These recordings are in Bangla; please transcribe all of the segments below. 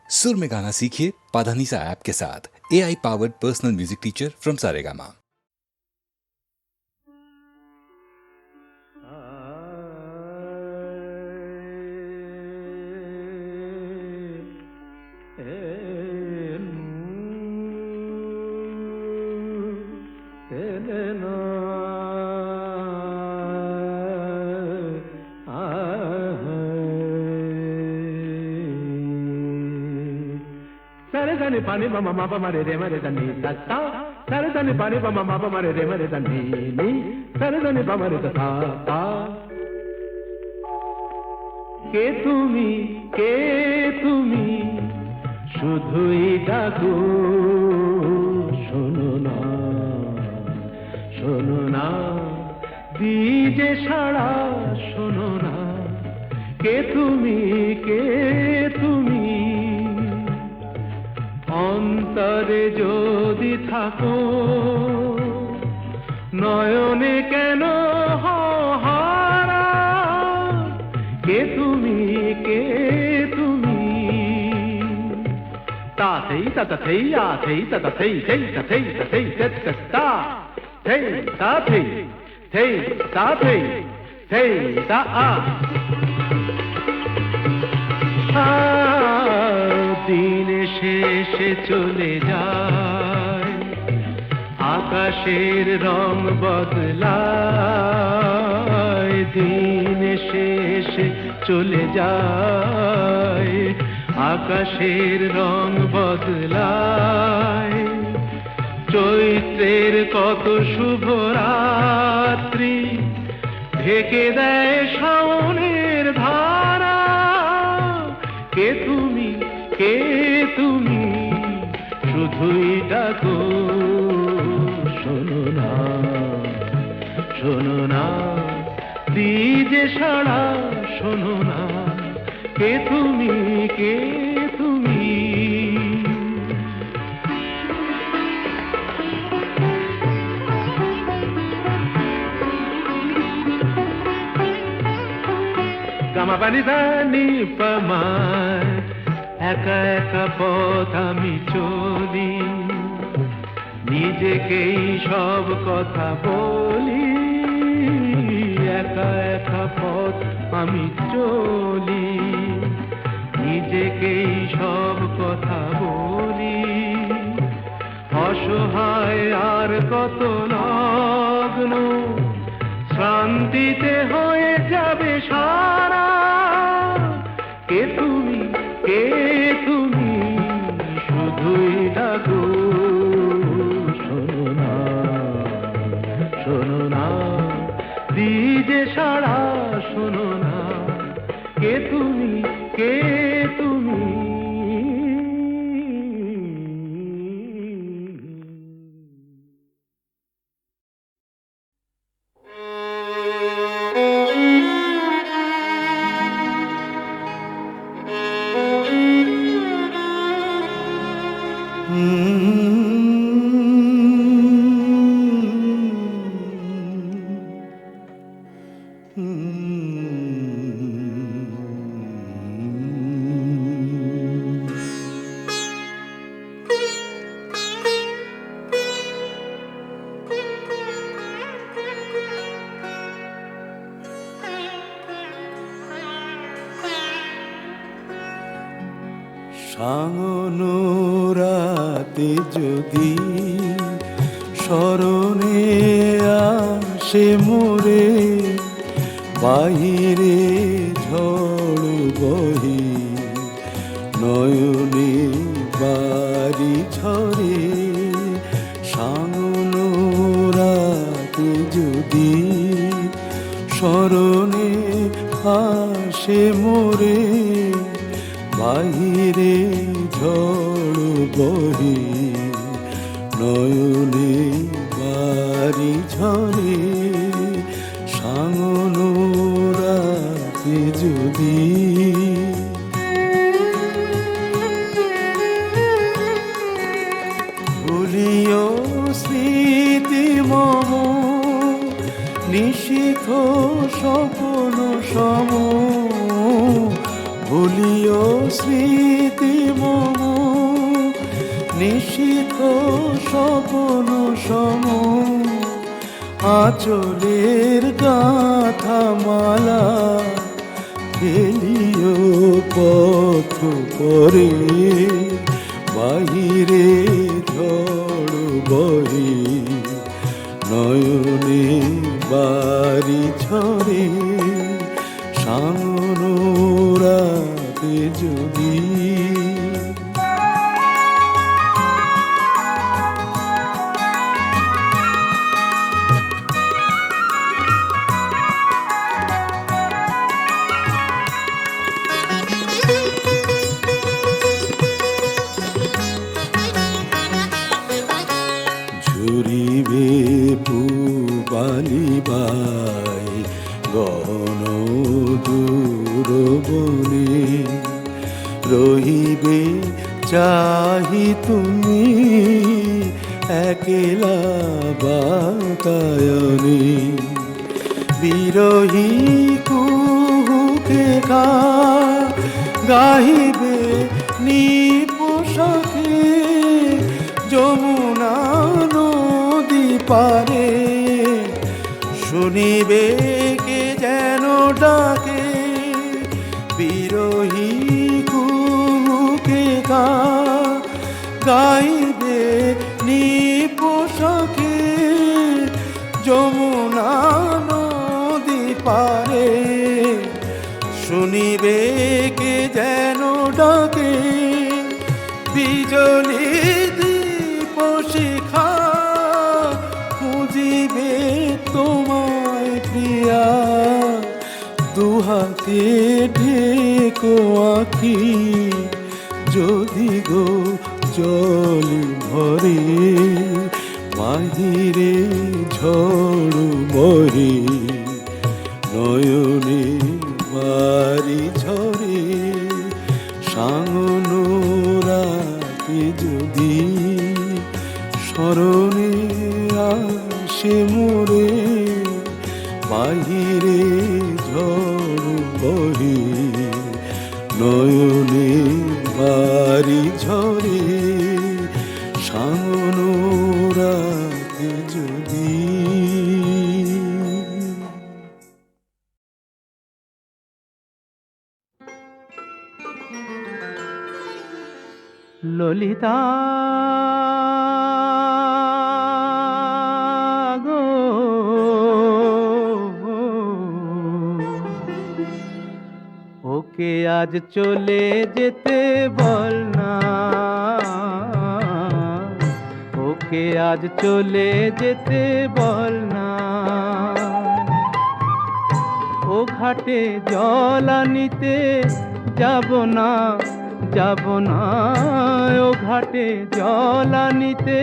सुर में गाना सीखिए पाधानीसा ऐप के साथ। AI powered personal music teacher from Saregama. సరదని పని మమ మప మరే రే మరే దని తత్త సరదని పని మమ మప మరే రే మరే దని ని సరదని పమరే తా తా কে তুমি শুধুই ডাকো শোনো না দিজে সাড়া শোনো না কে তুমি অন্তরে যদি থাকো নয়নে কেন হারা কে তুমি তাতেই তাতেই আতেই তাতেই তেই তাতেই তাতেই তেতা তেই তাতেই তেই তাতেই তেই তা দিন শেষে চলে যায় আকাশের রং বদলায় দিন শেষে চলে যায় আকাশের রং বদলায় চৈত্রের কত শুভ রাত্রি ঢেকে দেয় শাওনের ধারা কে তুমি শুধুই ডাকো শোনো না দিজে সাড়া শোনো না কে তুমি গামা পানি দানি পামায় একা একা পথ আমি চলি নিজেকেই সব কথা বলি একা একা পথ আমি চলি নিজেকেই সব কথা বলি অসহায় আর কত লগ্ন শান্তিতে হয়ে যাবে সারা কে তুমি শুধুই ডাকো শোনো না দিজে সাড়া শোনো না কে তুমি সাঙ্গনো রাতে যদি স্মরণে আসে মোরে বাহিরে ঝড় বহে নয়নে বাড়ি ঝরে সাঙ্গনো রাতে যদি স্মরণে আসে মোরে বাহিরে ঝড় বহে নয়নে বাড়ি ঝরে সাঙ্গনো রাতে যদি ভুলিও স্মৃতি মম নিশিথ স্বপ্ন সম ভুলিও স্মৃতি মম নিশীথ স্বপন সম আঁচলের গাথা মালা ফেলিও পথ পরে বাহিরে ঝড় বহে নয়নে বাড়ি ঝরে সামনোরাতে যদি ঝুরিবে পুবালিবাই গহন দূর বনে রহিবে চাহি তুমি একলা বাতায়নে বিরহী কুহুকে গাহিবে নিপোষাকে যমুনা নদী পারে শুনিবে কে যেন ডাকে বিরহী কুহুকে গাইবে নিপোষাকে যমুনা নদী পারে শুনিবে কে যেন ডাকে বিজলি দীপ শিখা খুঁজিবে তোমায় প্রিয়া দুহাতে ঢেকো আঁখি যদি গো জল ভরে বাহিরে ঝড় বহে নয়নে বাড়ি ঝরে সাঙনোরাতে যদি স্মরণে আসে মোরে বাহিরে ঝড় বহে নয়নে বাড়ি ঝরে সাঙনোরাতে যদি ললিতা গো ওকে আজ চলে যেতে বল না ওকে আজ চলে যেতে বল না ও ঘাটে জল আনিতে যাব না যাব না ও ঘাটে জল আনিতে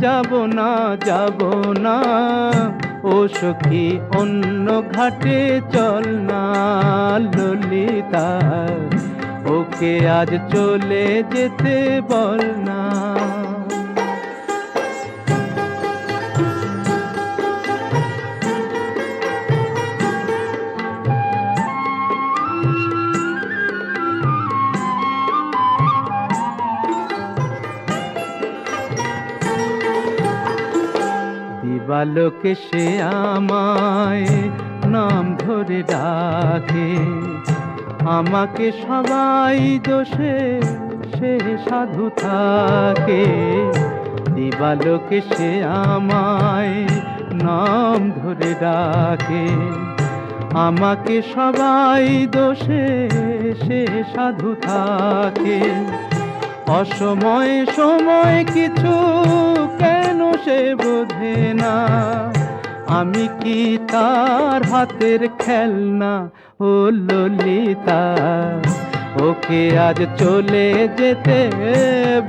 যাব না ও সখী অন্য ঘাটে চল না ললিতা ওকে আজ চলে যেতে বল না বালকে সে আমায় নাম ধরে ডাকে আমাকে সবাই দোষে সে সাধু থাকে দিবালোকে সে আমায় নাম ধরে ডাকে আমাকে সবাই দোষে সে সাধু থাকে অসময়ে সময় কিছু কেন সে বোঝে না আমি কি তার হাতের খেলনা ও ললিতা ওকে আজ চলে যেতে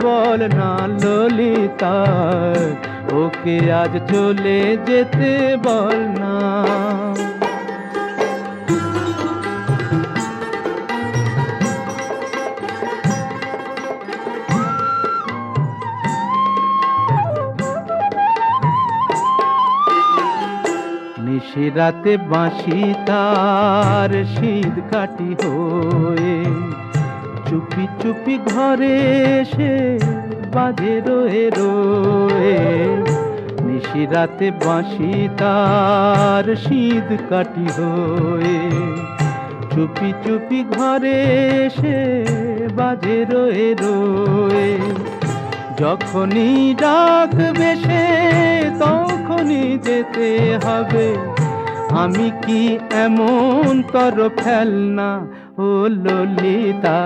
বল না ললিতা ওকে আজ চলে যেতে বল না নিশিরাতে বাঁশি তার শীত কাটি হয়ে চুপি চুপি ঘরে এসে বাজে রোয়ে রোয়ে, নিশিরাতে বাঁশি তার শীত কাটি হয়ে। চুপি চুপি ঘরে এসে বাজে রোয়ে রোয়ে, যখনই ডাকবে সে তখনই যেতে হবে। আমি কি এমন তর ফেলনা ও ললিতা,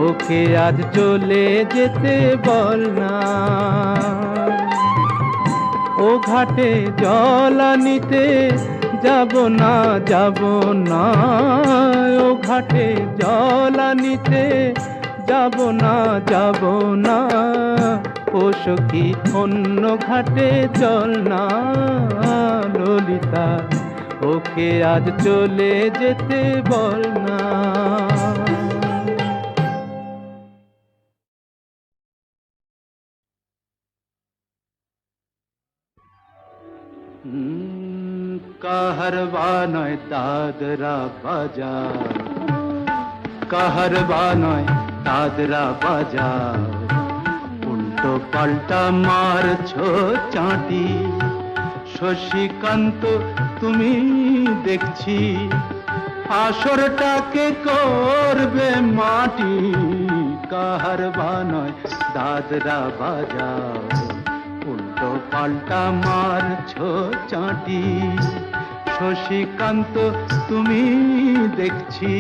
ওকে আজ চলে যেতে বল না। ও ঘাটে জল আনিতে যাব না, যাব না। ও ঘাটে জল আনিতে যাব না, যাব না। ও সখী অন্য ঘাটে চল না ললিতা, ওকে আজ চলে যেতে বল না। কাহারবা নয় দাদরা বাজার, কাহারবা নয় দাদরা বাজার, উল্টো পাল্টা মারছো চাঁটি। শশীকান্ত তুমি দেখছি আসরটাকে করবে মাটি। কাহারবা নয় দাদরা বাজার, উল্টো পাল্টা মারছো চাঁটি। শশীকান্ত তুমি দেখছি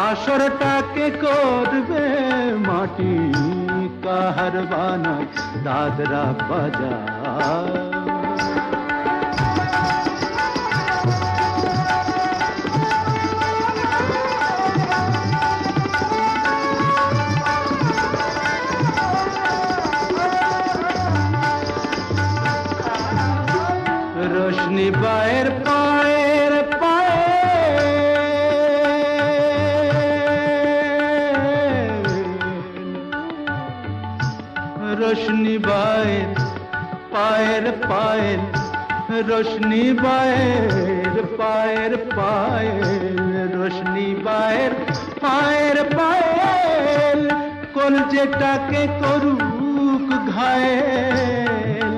আসরটাকে করবে মাটি। কাহারবা নয় দাদরা বাজার। रोशनी बाहर पाएर पाएर, रोशनी बाहर पाएर पाएर, रोशनी बाहर पाएर पाएर, रोशनी बाहर पाएर पाएर, কলজেটাকে করুক ঘায়েল।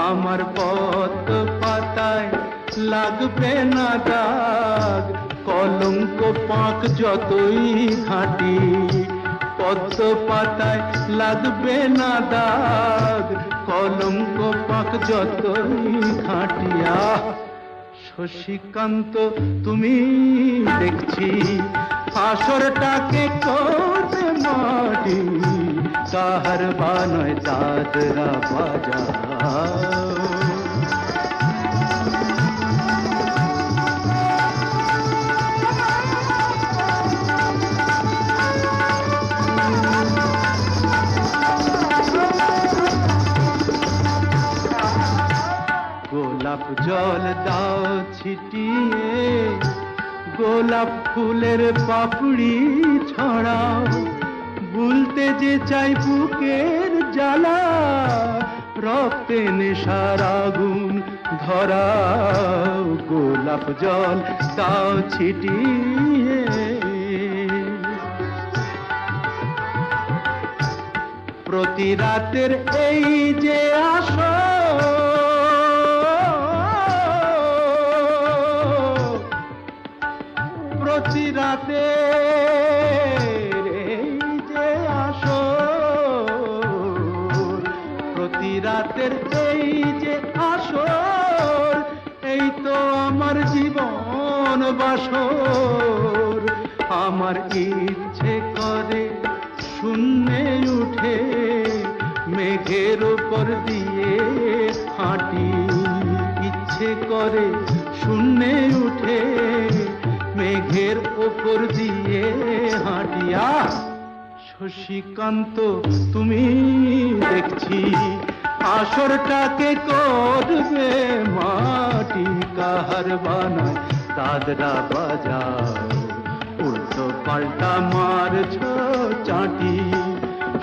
আমার পথ পাতায় লাগবে না দাগ, কলঙ্ক পাক যতই ঘাঁটি। পদ্ম পাতায় লাগবে না দাগ, কলঙ্ক পাক যতই ঘাঁটিয়া। শশীকান্ত তুমি দেখছি আসরটাকে করবে মাটি। কাহারবা নয় দাদরা বাজার। গোলাপ জল দাও ছিটিয়ে, গোলাপ ফুলের পাপড়ি ছড়াও। ভুলতে যে চাই বুকের জ্বালা, রক্তে নেশার আগুন ধরাও। গোলাপ জল দাও ছিটিয়ে, প্রতি রাতের এই যে আসো, প্রতি রাতের এই যে আসো, প্রতি রাতের এই যে আসো, এই তো আমার জীবন বাসর। আমার ইচ্ছে করে শূন্যে উঠে মেঘের উপর দিয়ে হাঁটি। ইচ্ছে করে শূন্যে উঠে মেঘের উপর দিয়ে হাঁটিয়া। শশীকান্ত তুমি দেখছি আসরটাকে করবে মাটি। কাহারবা নয় দাদরা বাজার, উল্টো পাল্টা মারছো চাঁটি।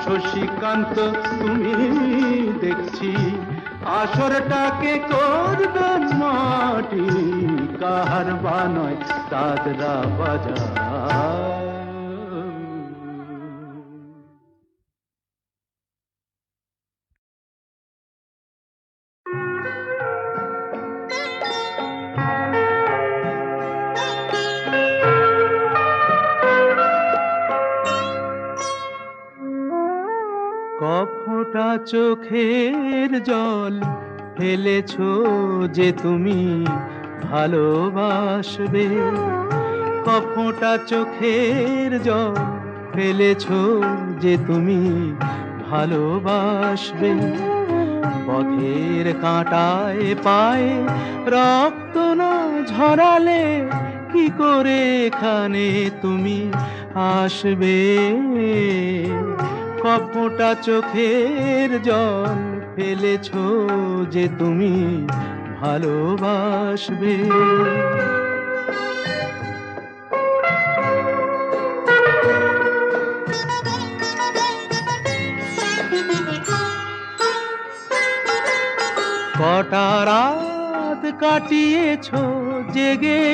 শশীকান্ত তুমি দেখছি আসরটাকে করবে মাটি। কাহারবা নয় দাদরা বাজার। কফোঁটা চোখের জল ফেলেছো যে তুমি ভালোবাসবে, কফোঁটা চোখের জল ফেলেছো যে তুমি ভালোবাসবে। পথের কাঁটায় পায়ে রক্ত না ঝরালে কি করে এখানে তুমি আসবে। কফোঁটা চোখের জল ফেলেছো যে তুমি ভালোবাসবে। কটা রাত কাটিয়েছো জেগে,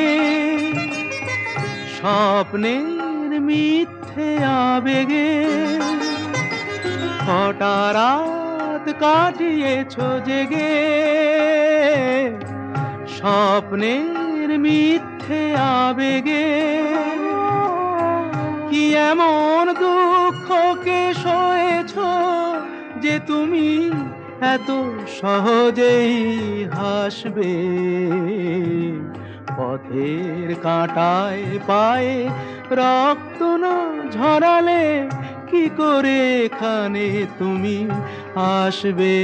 স্বপ্নের মিথ্যে আবেগে। কটা রাত কাটিয়েছো জেগে, স্বপ্নের মিথ্যে আবেগে। কি এমন দুঃখকে সয়েছো যে তুমি এত সহজেই হাসবে। পথের কাঁটায় পায়ে রক্ত না ঝরালে কি করে এখানে তুমি আসবে।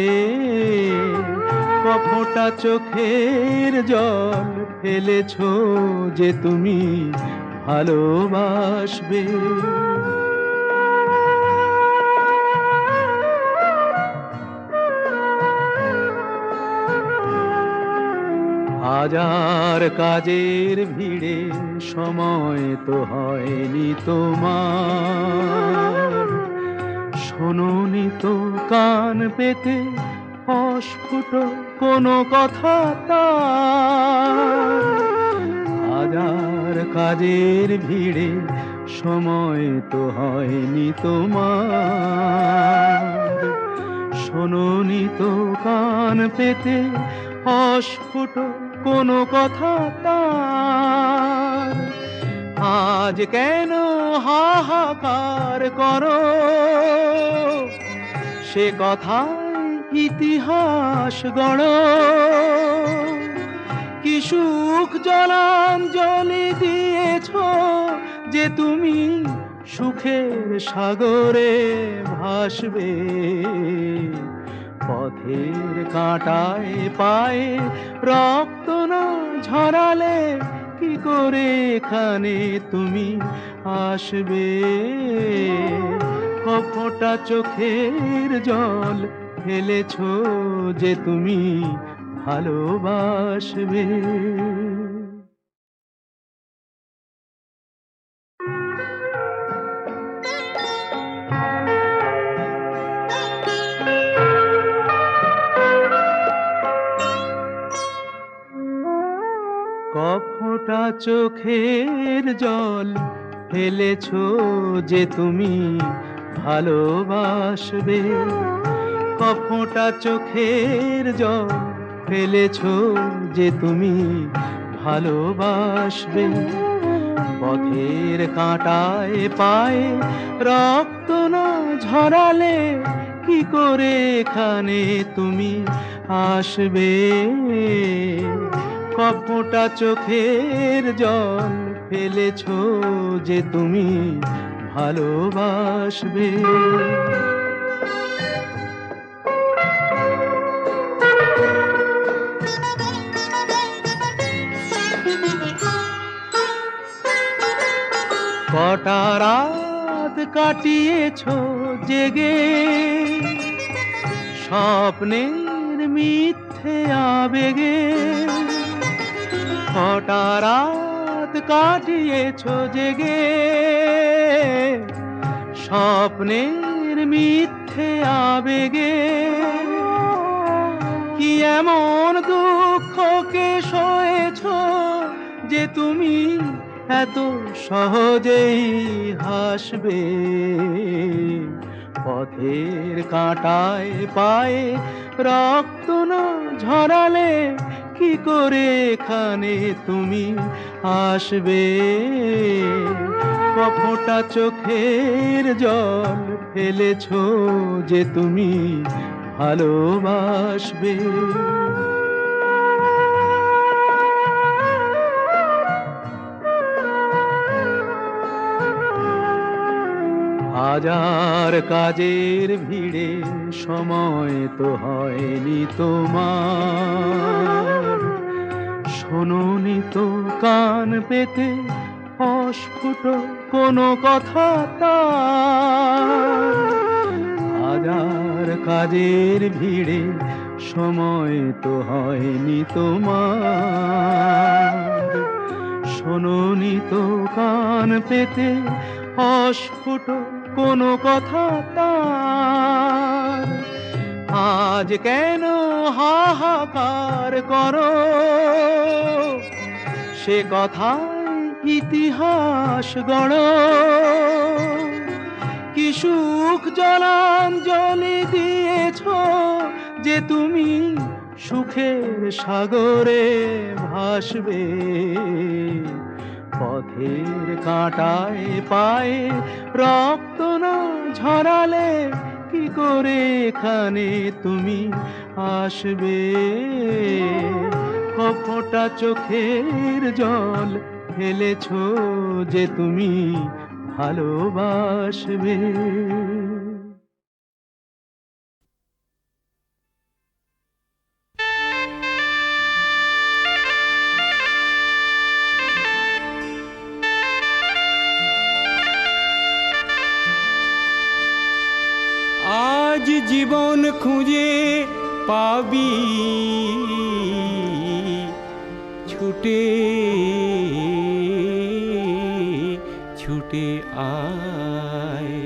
কফোঁটা চোখের জল ফেলেছো যে তুমি ভালোবাসবে। হাজার কাজের ভিড়ে সময় তো হয়নি তোমার, শোনোনি তো কান পেতে অস্ফুট কোনো কথা তার। হাজার কাজের ভিড়ে সময় তো হয়নি তোমার, শোনোনি তো কান পেতে অস্ফুট কোনো কথা তার। আজ কেন হাহাকার করো, সে কথায় ইতিহাস গড়ো। কি সুখ জলাঞ্জলি দিয়েছো যে তুমি সুখের সাগরে ভাসবে। পথের কাঁটায় পায়ে রক্ত না ঝরালে কি করে এখানে তুমি আসবে। কফোঁটা চোখের জল ফেলেছো যে তুমি ভালোবাসবে। কফোঁটা চোখের জল ফেলেছো যে তুমি ভালোবাসবে। কফোঁটা চোখের জল ফেলেছো যে তুমি ভালোবাসবে। পথের কাঁটায় পায়ে রক্ত না ঝরালে কি করে এখানে তুমি আসবে। কফোঁটা চোখের জল ফেলেছো যে তুমি ভালোবাসবে। কটা রাত কাটিয়েছো জেগে, স্বপ্নের মিথ্যে আবেগে। কটা রাত কাটিয়েছো জেগে, স্বপ্নের মিথ্যে আবেগে। কি এমন দুঃখকে সয়েছো যে তুমি এত সহজেই হাসবে। পথের কাঁটায় পায়ে রক্ত না ঝরালে কি করে এখানে তুমি আসবে। কফোঁটা চোখের জল ফেলেছো যে তুমি ভালোবাসবে। হাজার কাজের ভিড়ে সময় তো হয়নি তোমার, শোনোনি তো কান পেতে অস্ফুট কোনো কথা তার। হাজার কাজের ভিড়ে সময় তো হয়নি তোমার, শোনোনি তো কান পেতে অস্ফুট কোনো কথা তার। আজ কেন হাহাকার করো, সে কথায় ইতিহাস গড়ো। কি সুখ জলাঞ্জলি দিয়েছ যে তুমি সুখের সাগরে ভাসবে। পথের কাঁটায় পায়ে রক্ত না ঝরালে কি করে এখানে তুমি আসবে। কপটা চোখের জল ফেলেছো যে তুমি ভালোবাসবে। আজ জীবন খুঁজে পাবি ছুটে ছুটে আয়।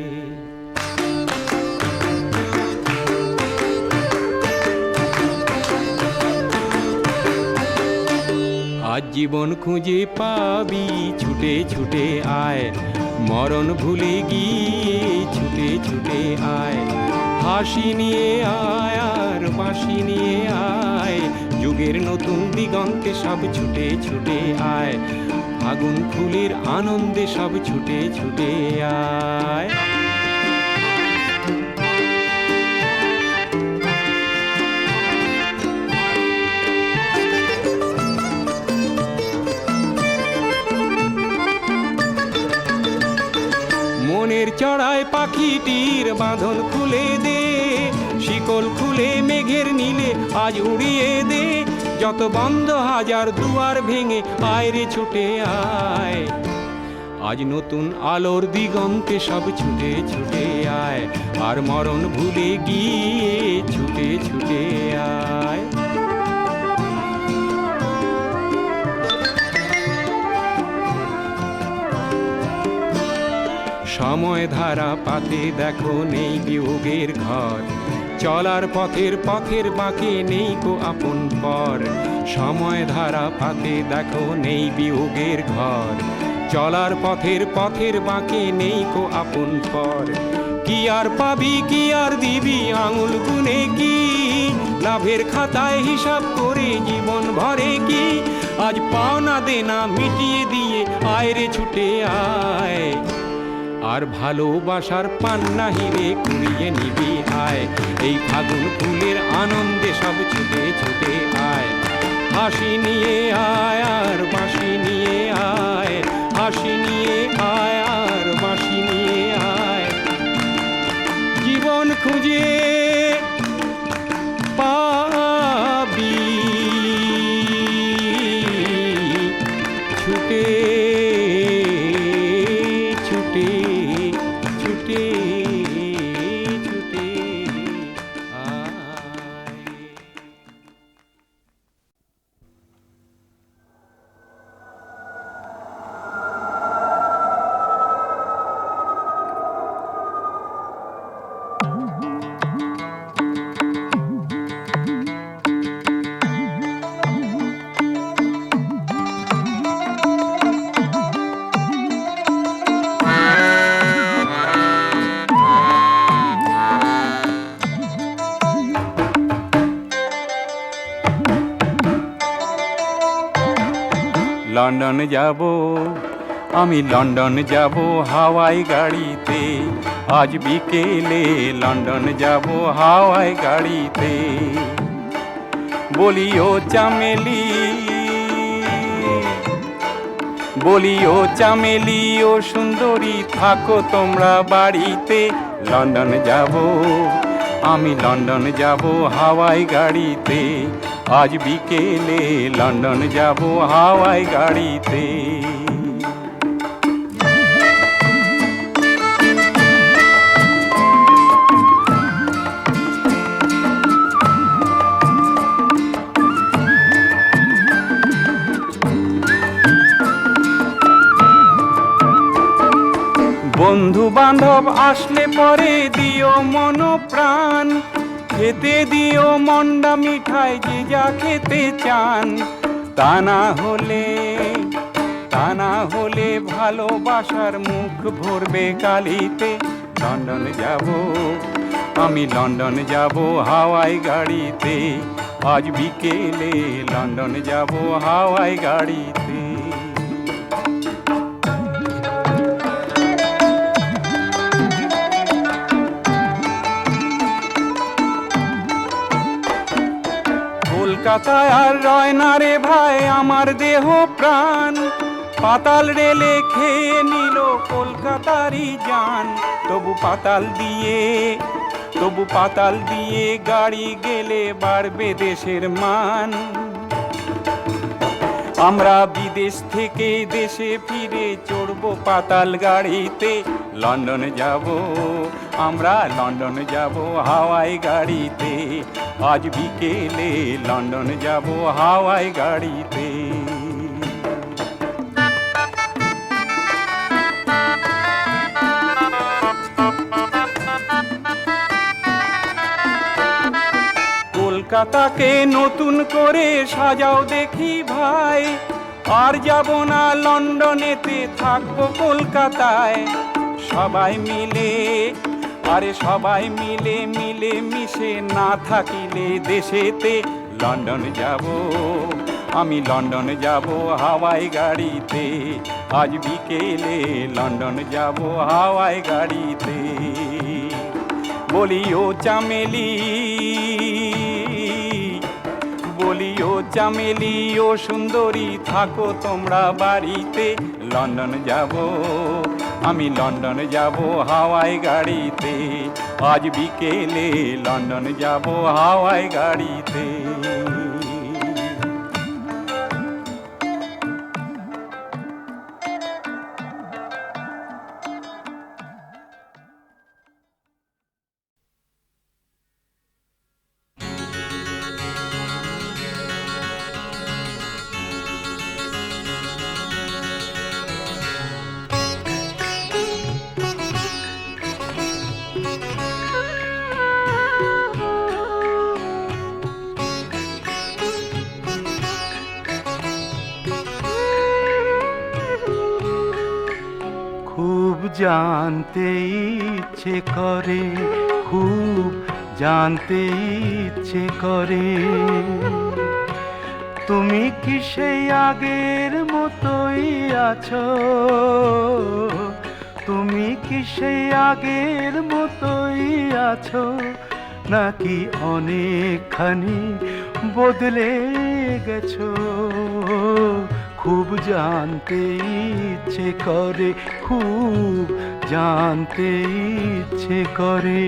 আজ জীবন খুঁজে পাবি ছুটে ছুটে আয়। মরণ ভুলে গিয়ে ছুটে ছুটে আয়। হাসি নিয়ে আয় আর বাঁশি নিয়ে আয়। যুগের নতুন দিগন্তে সব ছুটে ছুটে আয়। আগুন ফুলের আনন্দে সব ছুটে ছুটে আয়। মনের চড়ায় পাখিটির বাঁধন খুলে দে, শিকল খুলে মেঘের নীলে আজ উড়িয়ে দে। যত বন্ধ হাজার দুয়ার ভেঙে আয় রে ছুটে আয়। আজ নতুন আলোর দিগন্তে সব ছুটে ছুটে আয়। আর মরণ ভুলে গিয়ে ছুটে ছুটে আয়। সময় ধারা পাতে দেখো নেই বিয়োগের ঘর। চলার পথের পথের বাঁকে নেই কো আপন পর। সময় ধারা পাতে দেখো নেই বিয়োগের ঘর। চলার পথের পথের বাঁকে নেই কো আপন পর। কি আর পাবি কি আর দিবি আঙুল গুনে কি, লাভের খাতায় হিসাব করে জীবন ভরে কি। আজ পাওনা দেনা মিটিয়ে দিয়ে আয় রে ছুটে আয়। আর ভালোবাসার পান্না হিরে কুড়িয়ে নিবি আয়। এই ফাগুন ফুলের আনন্দে সব ছুটে ছুটে আয়। হাসি নিয়ে আয় আর বাঁশি নিয়ে আয়। হাসি নিয়ে আয় আর বাঁশি নিয়ে আয়। জীবন খুঁজে পাবি ছুটে ছুটে ছুটে ছুটে আয়। লন্ডন যাব আমি লন্ডন যাব হাওয়াই গাড়িতে, আজ বিকেলে লন্ডন যাব হাওয়াই গাড়িতে। বলি ও চামেলি, বলি ও চামেলি ও সুন্দরী থাকো তোমরা বাড়িতে। লন্ডন যাব, আমি লন্ডন যাব হাওয়াই গাড়িতে, আজ বিকেলে লন্ডন যাব হাওয়াই গাড়িতে। বন্ধু বান্ধব আসলে পরে দিও মন প্রাণ, খেতে দিও মন্ডা মিঠাই যে যা খেতে চান। তা না হলে ভালোবাসার মুখ ভরবে কালিতে। লন্ডন যাব, আমি লন্ডন যাব হাওয়াই গাড়িতে, আজ বিকেলে লন্ডন যাব হাওয়াই গাড়িতে। কলকাতায় আর রয় না রে ভাই আমার দেহ প্রাণ, পাতাল রেলে খেয়ে নিল কলকাতারই জান। তবু পাতাল দিয়ে গাড়ি গেলে বাড়বে দেশের মান। আমরা বিদেশ থেকে দেশে ফিরে চড়বো পাতাল গাড়িতে। লন্ডন যাব, আমরা লন্ডন যাব হাওয়াই গাড়িতে, আজ বিকেলে লন্ডন যাব হাওয়াই গাড়িতে। কলকাতাকে নতুন করে সাজাও দেখি ভাই, আর যাব না লন্ডনেতে থাকবো কলকাতায়। সবাই মিলে মিশে না থাকিলে দেশেতে। লন্ডন যাব, আমি লন্ডন যাব হাওয়াই গাড়িতে, আজ বিকেলে লন্ডন যাব হাওয়াই গাড়িতে। বলি ও চামেলি, বলি ও চামেলি ও সুন্দরী থাকো তোমরা বাড়িতে। লন্ডন যাব, আমি লন্ডন যাব হাওয়াই গাড়িতে, আজ বিকেলে লন্ডন যাব হাওয়াই গাড়িতে। জানতে ইচ্ছে করে, খুব জানতে ইচ্ছে করে, তুমি কি সেই আগের মতোই আছো? তুমি কি সেই আগের মতোই আছো, নাকি অনেকখানি বদলে গেছো? খুব জানতে ইচ্ছে করে, খুব জানতে ইচ্ছে করে।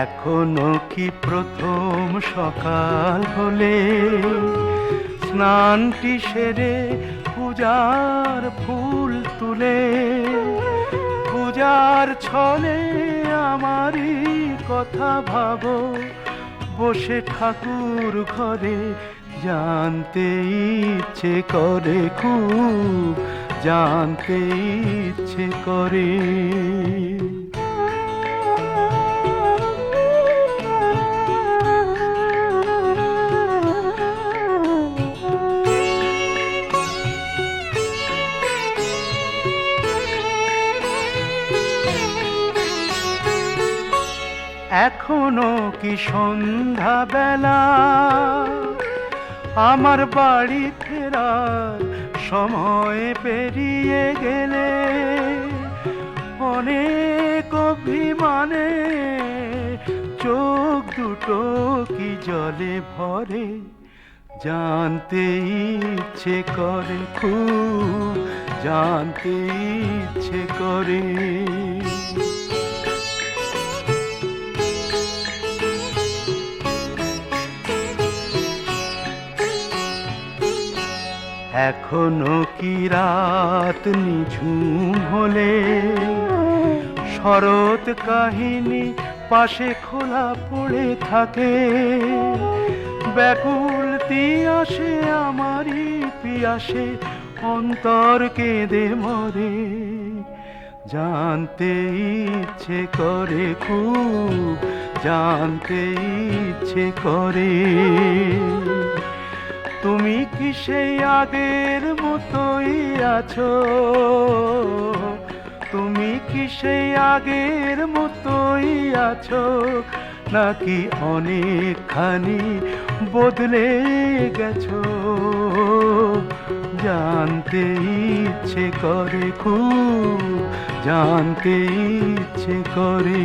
এখনো কি প্রথম সকাল হলে স্নানটি সেরে পূজার ফুল তুলে, পূজার ছলে আমারই কথা ভাবো বসে ঠাকুর ঘরে? জানতে ইচ্ছে করে, খুব জানতে ইচ্ছে করে। এখনো কি সন্ধ্যা বেলা, আমার বাড়ি ফেরার সময় পেরিয়ে গেলে অনেক অভিমানে চোখ দুটো কি জলে ভরে, জানতে ইচ্ছে করে, খুব জানতে ইচ্ছে করে। এখনো কি রাত নিঝুম হলে শরৎ কাহিনী পাশে খোলা পড়ে থাকে, ব্যাকুল তিয়াসে আমারই পিয়াসে অন্তর কেঁদে মরে, জানতে ইচ্ছে করে, খুব জানতে ইচ্ছে করে। তুমি কি সেই আগের মতোই আছো, তুমি কি সেই আগের মতোই আছো, নাকি অনেকখানি বদলে গেছো, জানতে ইচ্ছে করে, খুব জানতে ইচ্ছে করে।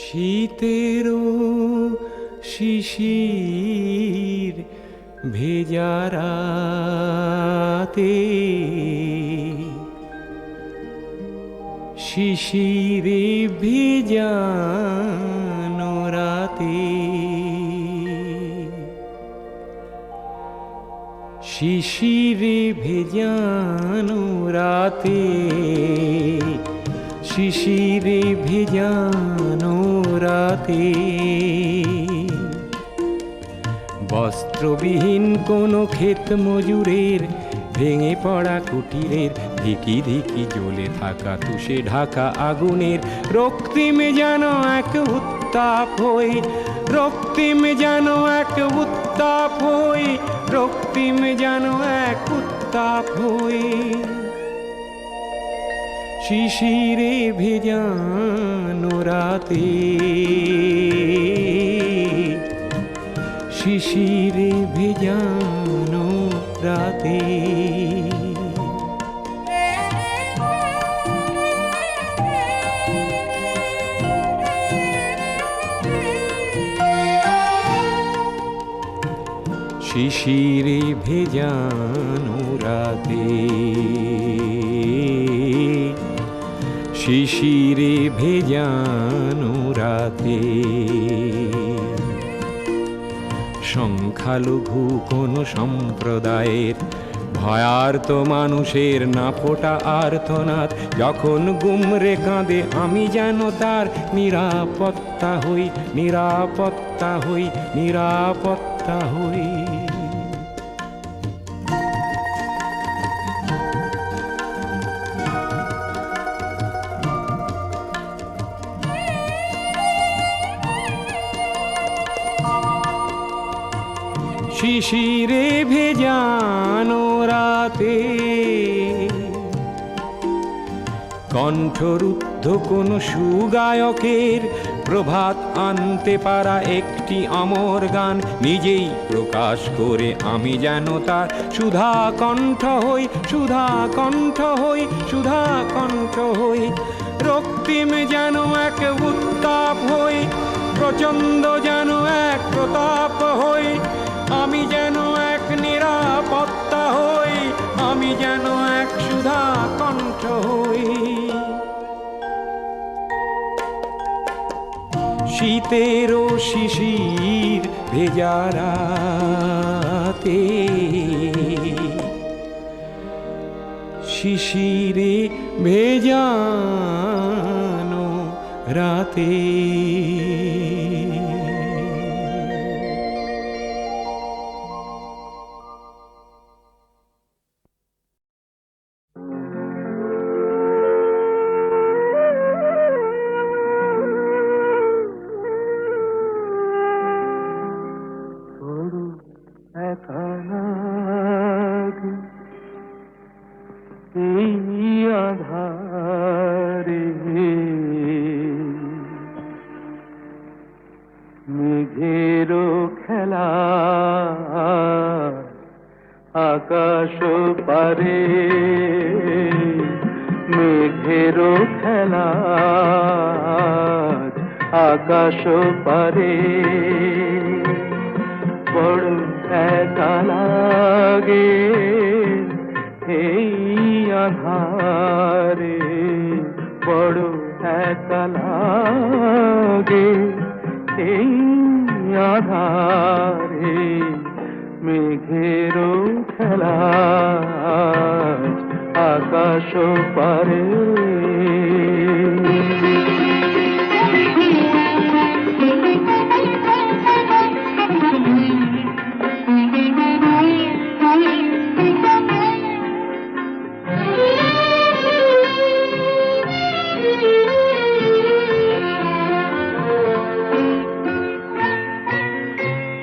শীতেরও শিশির ভেজা রাতে, শিশিরে ভেজানো রাতে, শিশিরে ভেজানো রাতে, শিশিরে ভেজানো রাতে, বস্ত্রবিহীন কোনো ক্ষেত মজুরের ভেঙে পড়া কুটিরের ধিকি ধিকি জ্বলে থাকা তুষে ঢাকা আগুনের রক্তিমে যেন এক উত্তাপ হই, রক্তিমে যেন এক উত্তাপ হই, রক্তিমে যেন এক উত্তাপ হই, শিশিরে ভেজানো রাতে, শিশিরে ভেজানো রাতে। শিশিরে ভেজানো রাতে, শিশিরে ভেজানো রাতে, সংখ্যালঘু কোন সম্প্রদায়ের ভয়ার্ত মানুষের না ফোটা আর্তনাদ যখন গুমরে কাঁদে, আমি যেন তার নিরাপত্তা হই, নিরাপত্তা হই, নিরাপত্তা হই। শিশিরে ভেজানো রাতে, কণ্ঠরুদ্ধ কোন সুগায়কের প্রভাত আনতে পারা একটি অমর গান নিজেই প্রকাশ করে, আমি যেন তার সুধা কণ্ঠ হই, সুধা কণ্ঠ হই, সুধা কণ্ঠ হই, রক্তিম যেন এক উত্তাপ হই, প্রচণ্ড যেন এক প্রতাপ হই, আমি যেন এক নিরাপত্তা হই, আমি যেন এক সুধা কণ্ঠ হই। শীতেরও শিশির ভেজা রাতে, শিশিরে ভেজানো রাতে। আধারে মেঘেরও খেলা আকাশ পারে, মেঘেরও খেলা আকাশ পারে। বড় একা লাগে এই আধারে, বড় একা লাগে এই আধারে। মেঘেরও খেলা আকাশ পারে।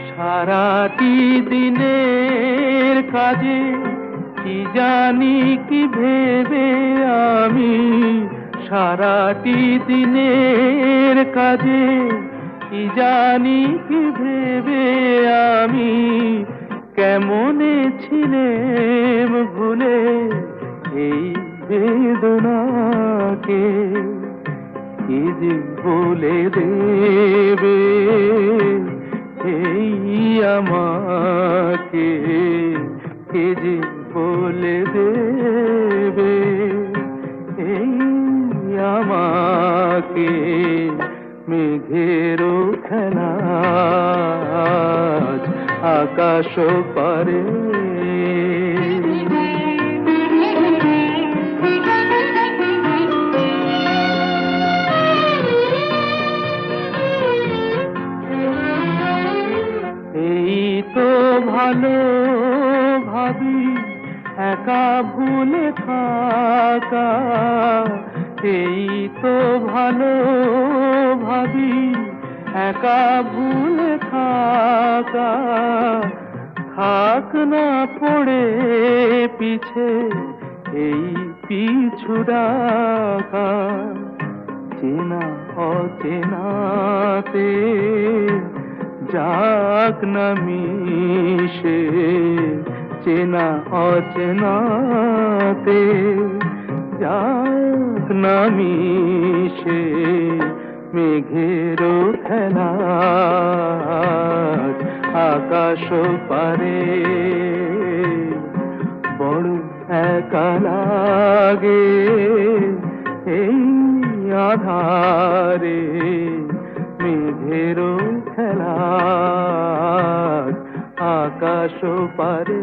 সারাটি দিনের কাজে কি জানি কি ভেবে আমি, সারাটি দিনের কাজে কি জানি কি ভেবে আমি, কেমনে ছিলেম ভুলে এই বেদনাকে। কি যে বলে দেবে এই আমাকে, কে যে বলে দেবে এই আমাকে। মেঘেরও খেলা আকাশ পারে। ভালো ভাবি একা ভুলে থাকা, এই তো ভালো ভাবি একা ভুলে থাকা। থাক না পড়ে পিছে এই পিছু ডাকা, চেনা অচেনাতে যাক না মিশে, চেনা অচেনাতে যাক না মিশে। মেঘেরও খেলা আকাশ পারে। বড় একা লাগে এই আধারে, মেঘেরও খেলা আকাশ পারে।